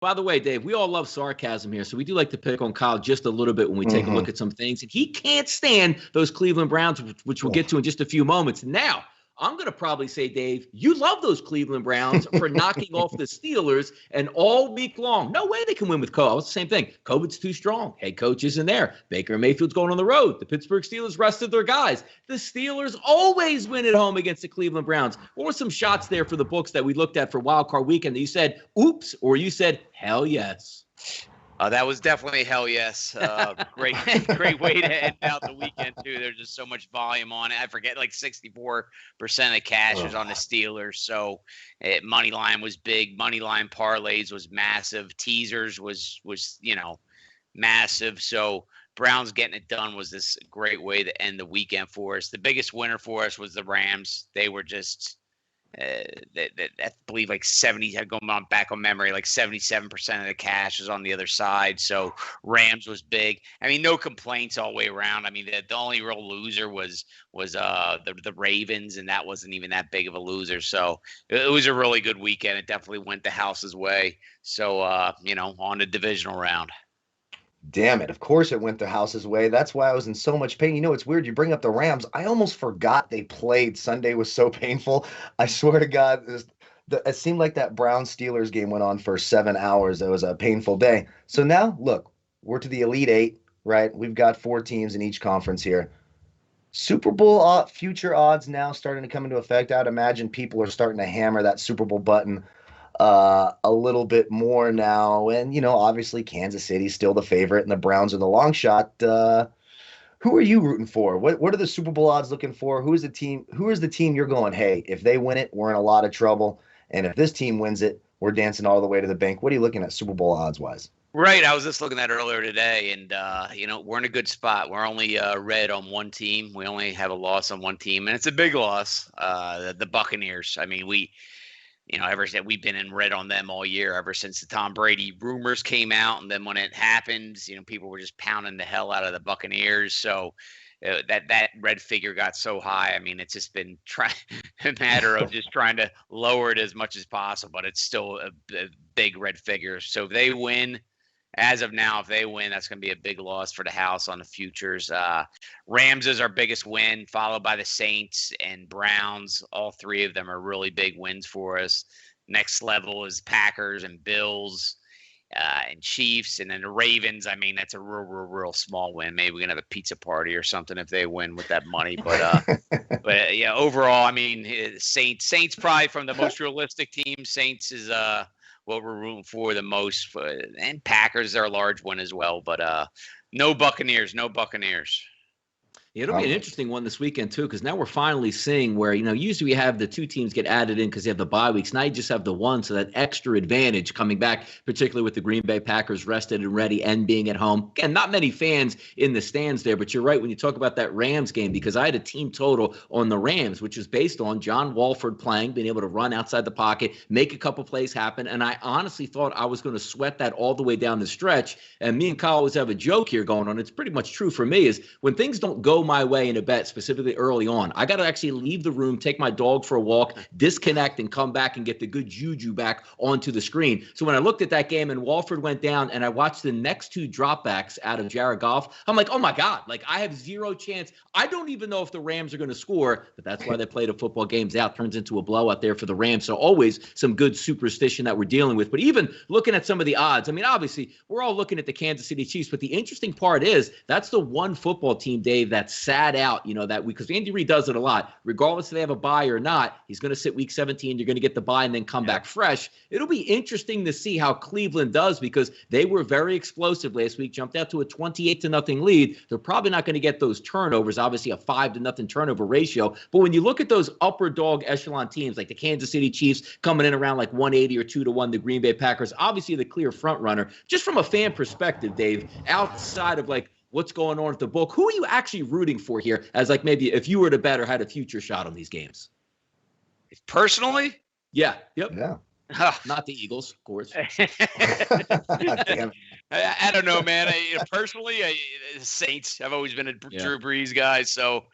By the way, Dave, we all love sarcasm here, so we do like to pick on Kyle just a little bit when we take a look at some things. And he can't stand those Cleveland Browns, which we'll get to in just a few moments. Now, I'm going to probably say, Dave, you love those Cleveland Browns for knocking off the Steelers and all week long. No way they can win with COVID. It's the same thing. COVID's too strong. Head coach isn't there. Baker Mayfield's going on the road. The Pittsburgh Steelers rested their guys. The Steelers always win at home against the Cleveland Browns. What were some shots there for the books that we looked at for Wild Card Weekend that you said, oops, or you said, hell yes? That was definitely hell yes. Great way to end out the weekend, too. There's just so much volume on it. I forget, like 64% of the cash was on the Steelers. So money line was big. Money line parlays was massive. Teasers was massive. So Browns getting it done was this great way to end the weekend for us. The biggest winner for us was the Rams. They were just I believe like 70, going on back on memory, like 77% of the cash was on the other side. So Rams was big. I mean, no complaints all the way around. I mean, the only real loser was the Ravens, and that wasn't even that big of a loser. So it was a really good weekend. It definitely went the house's way. So, on the divisional round. Damn it. Of course it went the house's way. That's why I was in so much pain. You know, it's weird. You bring up the Rams. I almost forgot they played. Sunday was so painful. I swear to God, it seemed like that Browns-Steelers game went on for 7 hours. It was a painful day. So now, look, we're to the Elite Eight, right? We've got 4 teams in each conference here. Super Bowl future odds now starting to come into effect. I'd imagine people are starting to hammer that Super Bowl button a little bit more now. And, obviously Kansas City's still the favorite and the Browns are the long shot. Who are you rooting for? What are the Super Bowl odds looking for? Who is the team you're going, hey, if they win it, we're in a lot of trouble. And if this team wins it, we're dancing all the way to the bank. What are you looking at Super Bowl odds wise? Right. I was just looking at it earlier today, and, we're in a good spot. We're only red on one team. We only have a loss on one team, and it's a big loss, the Buccaneers. I mean, ever since we've been in red on them all year, ever since the Tom Brady rumors came out. And then when it happened, people were just pounding the hell out of the Buccaneers. So that red figure got so high. I mean, it's just been a matter of just trying to lower it as much as possible, but it's still a big red figure. So if they win, as of now, if they win, that's going to be a big loss for the house on the futures. Rams is our biggest win, followed by the Saints and Browns. All 3 of them are really big wins for us. Next level is Packers and Bills and Chiefs. And then the Ravens, I mean, that's a real small win. Maybe we can have a pizza party or something if they win with that money. But yeah, overall, I mean, Saints probably from the most realistic team. Saints is what we're rooting for the most, and Packers are a large one as well, but no Buccaneers. It'll be an interesting one this weekend, too, because now we're finally seeing where, usually we have the 2 teams get added in because they have the bye weeks. Now you just have the one, so that extra advantage coming back, particularly with the Green Bay Packers rested and ready and being at home. Again, not many fans in the stands there, but you're right when you talk about that Rams game, because I had a team total on the Rams, which was based on John Walford playing, being able to run outside the pocket, make a couple plays happen, and I honestly thought I was going to sweat that all the way down the stretch. And me and Kyle always have a joke here going on. It's pretty much true for me, is when things don't go my way in a bet, specifically early on, I got to actually leave the room, take my dog for a walk, disconnect, and come back and get the good juju back onto the screen. So when I looked at that game and Walford went down and I watched the next 2 dropbacks out of Jared Goff, I'm like, oh my God, like I have zero chance. I don't even know if the Rams are going to score, but that's why they play the football games out. Turns into a blowout there for the Rams. So always some good superstition that we're dealing with. But even looking at some of the odds, I mean, obviously we're all looking at the Kansas City Chiefs, but the interesting part is that's the one football team, Dave, that's sat out, because Andy Reid does it a lot. Regardless if they have a bye or not, he's going to sit week 17. You're going to get the bye and then come back fresh. It'll be interesting to see how Cleveland does, because they were very explosive last week, jumped out to a 28-0 lead. They're probably not going to get those turnovers, obviously a 5-0 turnover ratio. But when you look at those upper dog echelon teams like the Kansas City Chiefs coming in around like 180 or 2-1, the Green Bay Packers, obviously the clear front runner. Just from a fan perspective, Dave, outside of like what's going on at the book, who are you actually rooting for here as like maybe if you were to bet or had a future shot on these games? Personally? Yeah. Yep. Yeah. Not the Eagles, of course. Damn. I don't know, man. Personally, Saints. I've always been a Drew Brees guy. So,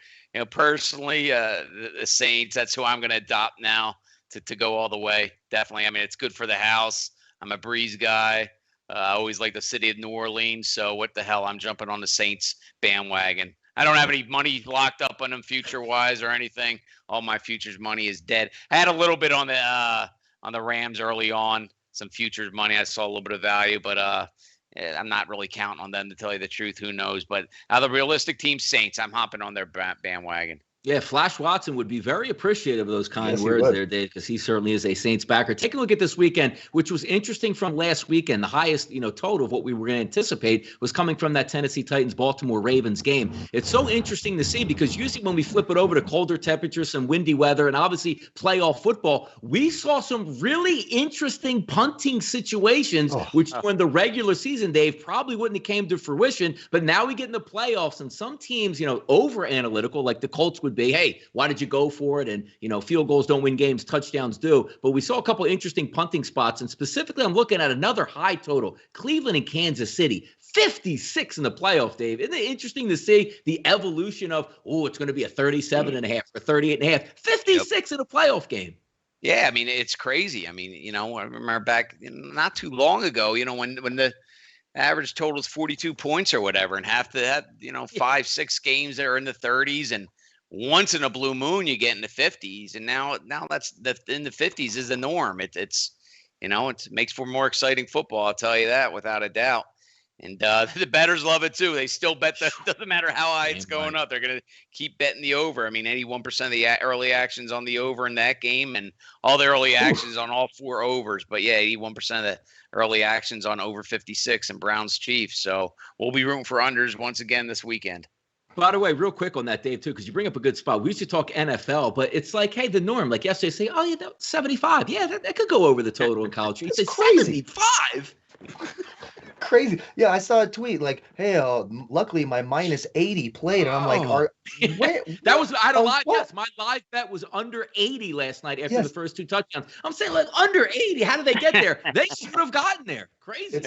personally, the Saints, that's who I'm going to adopt now to go all the way. Definitely. I mean, it's good for the house. I'm a Breeze guy. I always like the city of New Orleans. So what the hell? I'm jumping on the Saints bandwagon. I don't have any money locked up on them future-wise or anything. All my futures money is dead. I had a little bit on the Rams early on, some futures money. I saw a little bit of value, but I'm not really counting on them to tell you the truth. Who knows? But out of the realistic team, Saints, I'm hopping on their bandwagon. Yeah, Flash Watson would be very appreciative of those kind words there, Dave, because he certainly is a Saints backer. Take a look at this weekend, which was interesting from last weekend. The highest, total of what we were going to anticipate was coming from that Tennessee Titans-Baltimore Ravens game. It's so interesting to see because usually when we flip it over to colder temperatures, some windy weather, and obviously playoff football, we saw some really interesting punting situations, which during the regular season, Dave, probably wouldn't have came to fruition. But now we get in the playoffs, and some teams, over-analytical, like the Colts would be, hey, why did you go for it? And, field goals don't win games, touchdowns do. But we saw a couple interesting punting spots. And specifically, I'm looking at another high total, Cleveland and Kansas City, 56 in the playoff, Dave. Isn't it interesting to see the evolution of, it's going to be a 37.5 or 38.5, 56 in a playoff game? Yeah, I mean, it's crazy. I mean, I remember back not too long ago, when the average total is 42 points or whatever, and half that, 5-6 games that are in the 30s, and once in a blue moon you get in the 50s, and now that's in the 50s is the norm. It makes for more exciting football, I'll tell you that without a doubt. And the bettors love it too. They still bet that doesn't matter how high it's going up. They're going to keep betting the over. I mean, 81% of the early actions on the over in that game, and all the early actions on all four overs. But yeah, 81% of the early actions on over 56 and Browns Chiefs. So we'll be rooting for unders once again this weekend. By the way, real quick on that, Dave, too, because you bring up a good spot. We used to talk NFL, but it's like, hey, the norm. Like yesterday, say, 75. Yeah, that could go over the total in college. You say 75? Crazy. Yeah, I saw a tweet like, hey, luckily my minus 80 played. And I'm like, that was, I don't lie. Yes, my live bet was under 80 last night after the first two touchdowns. I'm saying, like, under 80. How did they get there? They should have gotten there. Crazy.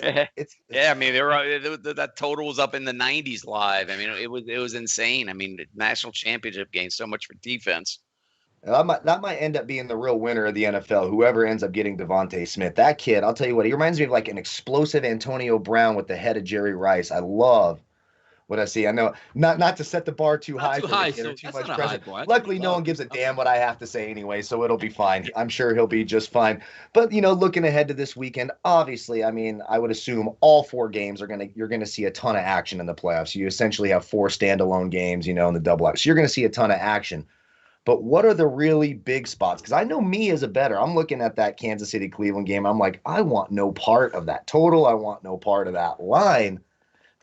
Yeah, I mean, that total was up in the 90s live. I mean, it was insane. I mean, the national championship game, so much for defense. That might end up being the real winner of the NFL, whoever ends up getting Devontae Smith. That kid, I'll tell you what, he reminds me of like an explosive Antonio Brown with the head of Jerry Rice. I love what I see. I know not to set the bar too high for the kid or too much pressure. Luckily, no one gives a damn what I have to say anyway, so it'll be fine. I'm sure he'll be just fine. But, looking ahead to this weekend, obviously, I mean, I would assume all four games you're going to see a ton of action in the playoffs. You essentially have four standalone games, in the double up. So you're going to see a ton of action. But what are the really big spots? Because I know me as a bettor, I'm looking at that Kansas City-Cleveland game. I'm like, I want no part of that total. I want no part of that line.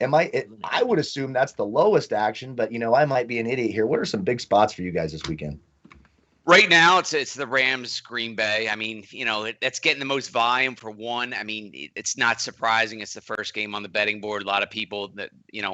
I would assume that's the lowest action, but, I might be an idiot here. What are some big spots for you guys this weekend? Right now, it's the Rams, Green Bay. I mean, that's getting the most volume for one. I mean, it's not surprising. It's the first game on the betting board. A lot of people that,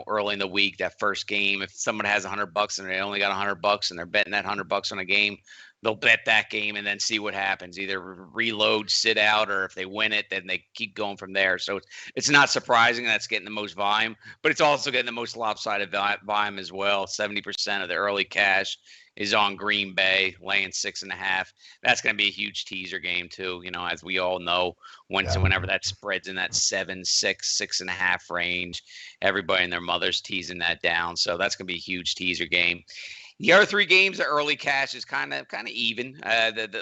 early in the week, that first game, if someone has $100 and they only got $100 and they're betting that $100 on a game, they'll bet that game and then see what happens. Either reload, sit out, or if they win it, then they keep going from there. So it's not surprising that's getting the most volume, but it's also getting the most lopsided volume as well. 70% of the early cash is on Green Bay, laying 6.5. That's going to be a huge teaser game too. As we all know, whenever that spreads in that 7, 6, 6.5 range, everybody and their mother's teasing that down. So that's going to be a huge teaser game. The other three games, the early cash is kind of even.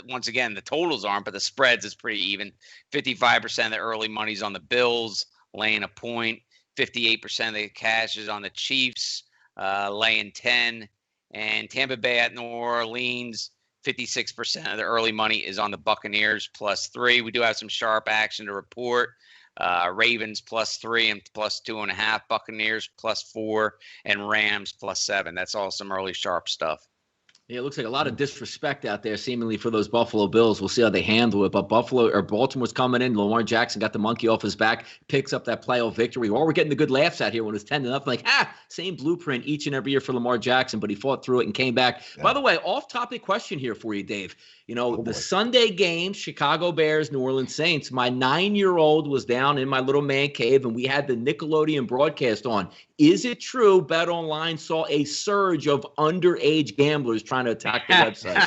Once again, the totals aren't, but the spreads is pretty even. 55% of the early money's on the Bills, laying a point. 58% of the cash is on the Chiefs, laying 10. And Tampa Bay at New Orleans, 56% of the early money is on the Buccaneers +3. We do have some sharp action to report. Ravens +3 and +2.5. Buccaneers +4 and Rams +7. That's all some early sharp stuff. Yeah, it looks like a lot of disrespect out there seemingly for those Buffalo Bills. We'll see how they handle it. But Baltimore's coming in. Lamar Jackson got the monkey off his back, picks up that playoff victory. Or we're getting the good laughs out here when it was 10-0. Like, same blueprint each and every year for Lamar Jackson, but he fought through it and came back. Yeah. By the way, off-topic question here for you, Dave. The Sunday game, Chicago Bears, New Orleans Saints, my 9-year-old was down in my little man cave, and we had the Nickelodeon broadcast on. Is it true Betonline saw a surge of underage gamblers trying to attack the website?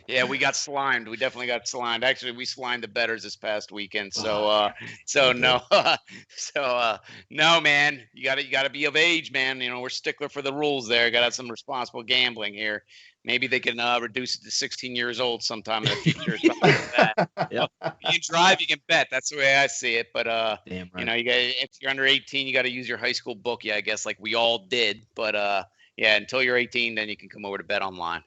Yeah, we got slimed. We definitely got slimed. Actually, we slimed the bettors this past weekend. So no, no, man. You gotta be of age, man. We're stickler for the rules there. Got to have some responsible gambling here. Maybe they can reduce it to 16 years old sometime in the future or something like that. Yep. You can drive, you can bet. That's the way I see it. But Damn right. you got if you're under 18, you got to use your high school bookie, I guess, like we all did. But yeah, until you're 18, then you can come over to Betonline.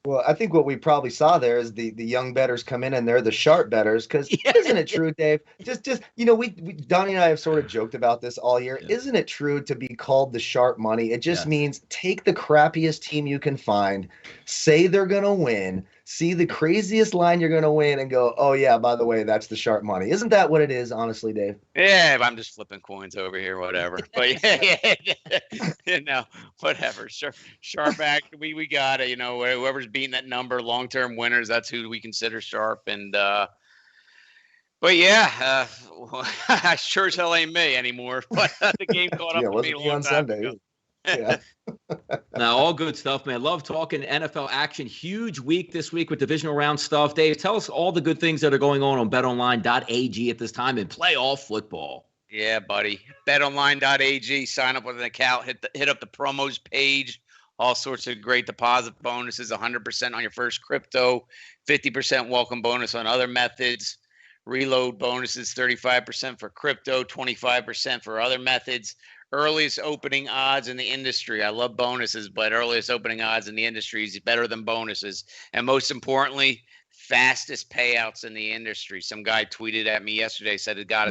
Well, I think what we probably saw there is the young bettors come in and they're the sharp bettors. Because isn't it true, Dave? Just we Donnie and I have sort of joked about this all year. Yeah. Isn't it true to be called the sharp money? It just means take the crappiest team you can find, say they're gonna win, see the craziest line you're gonna win, and go, oh yeah, by the way, that's the sharp money. Isn't that what it is, honestly, Dave? Yeah, I'm just flipping coins over here, whatever. But yeah, whatever. Sharp act. We got it. Whoever's beating that number, long-term winners. That's who we consider sharp. And but yeah, I sure as hell ain't me anymore. But the game caught up to me a long time ago. Yeah. Now, all good stuff, man. Love talking NFL action. Huge week this week with divisional round stuff. Dave, tell us all the good things that are going on betonline.ag at this time in playoff football. Yeah, buddy. Betonline.ag. Sign up with an account. Hit up the promos page. All sorts of great deposit bonuses. 100% on your first crypto. 50% welcome bonus on other methods. Reload bonuses. 35% for crypto. 25% for other methods. Earliest opening odds in the industry. I love bonuses, but earliest opening odds in the industry is better than bonuses. And most importantly, fastest payouts in the industry. Some guy tweeted at me yesterday, said he got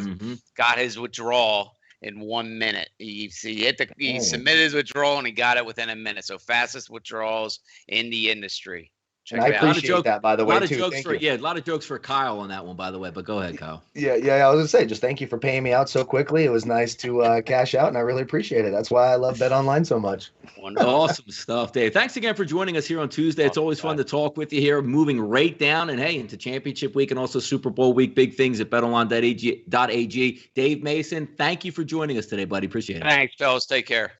his withdrawal in 1 minute. He submitted his withdrawal and he got it within a minute. So fastest withdrawals in the industry. And I appreciate that, by the way, too. A lot of jokes for Kyle on that one, by the way. But go ahead, Kyle. Yeah. I was gonna say, just thank you for paying me out so quickly. It was nice to cash out, and I really appreciate it. That's why I love BetOnline so much. Awesome stuff, Dave. Thanks again for joining us here on Tuesday. It's always fun to talk with you here. Moving right down and into championship week and also Super Bowl week. Big things at betonline.ag. Dave Mason, thank you for joining us today, buddy. Appreciate it. Thanks, fellas. Take care.